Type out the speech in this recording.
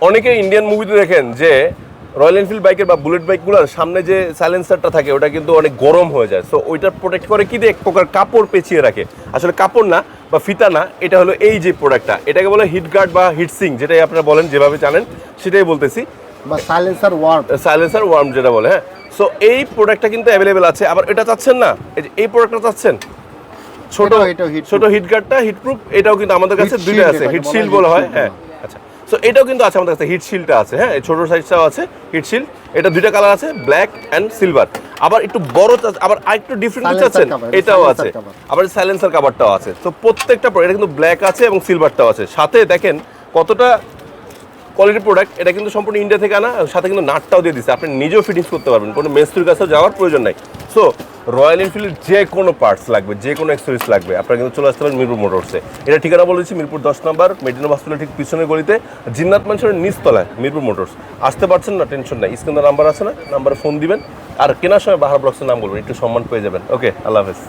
অনেকে ইন্ডিয়ান মুভিতে দেখেন যে রয়্যাল এনফিল্ড বাইকের বা বুলেট বাইকগুলোর সামনে যে সাইলেন্সারটা থাকে ওটা কিন্তু অনেক গরম হয়ে যায়। সো ওইটা প্রোটেক্ট করে কি দিয়ে এক প্রকার কাপড় পেঁচিয়ে রাখে, আসলে কাপড় না বা ফিতা না, এটা হলো এই যে প্রোডাক্টটা, এটাকে বলে হিট গার্ড বা হিট সিং, যেটাই আপনারা বলেন যেভাবে জানেন সেটাই বলতেছি, বা সাইলেন্সার ওয়ার্ম যেটা বলে। হ্যাঁ, সো এই প্রোডাক্টটা কিন্তু অ্যাভেলেবেল আছে। আবার এটা চাচ্ছেন না, এই প্রোডাক্টটা চাচ্ছেন ছোট হিট গার্ডটা হিটপ্রুফ, এটাও কিন্তু আমাদের কাছে দুইটা আছে, হিট শিল্ড বলা হয়। হ্যাঁ আচ্ছা, সো এটাও কিন্তু আছে আমাদের কাছে, হিট শিল্ডটা আছে। হ্যাঁ, ছোট সাইজটাও আছে হিট শিল্ড, এটা দুইটা কালার আছে, ব্ল্যাক অ্যান্ড সিলভার। আবার একটু বড়, আবার আরেকটু ডিফারেন্ট চাচ্ছেন, এটাও আছে। আবার সাইলেন্সার কভারটাও আছে। তো প্রত্যেকটা এটা কিন্তু ব্ল্যাক আছে এবং সিলভারটাও আছে। সাথে দেখেন কতটা কোয়ালিটির প্রোডাক্ট, এটা কিন্তু সম্পূর্ণ ইন্ডিয়া থেকে আনা, সাথে কিন্তু নাটটাও দিয়ে দিচ্ছে, আপনি নিজেও ফিটিংস করতে পারবেন, কোনো মেস্ত্রির কাছেও যাওয়ার প্রয়োজন নাই। সো রয়্যাল এনফিল্ডের যে কোনো পার্টস লাগবে, যে কোনো অ্যাক্সেসরিজ লাগবে, আপনারা কিন্তু চলে আসতে পারেন মিরপুর মোটরসে। এটা ঠিকানা বলেছি মিরপুর 10 নম্বর মেডিকেল হসপিটাল ঠিক পিছনের গলিতে, জিন্নাত মানুষের নিচতলায় মিরপুর মোটরস। আসতে পারছেন না, টেনশন নাই, স্ক্রিনে নাম্বার আছে না, নাম্বারে ফোন দিবেন, আর কেনার সময় বাহার ব্লগসের নাম বলবেন, একটু সম্মান পেয়ে যাবেন। ওকে, আল্লাহ হাফেজ।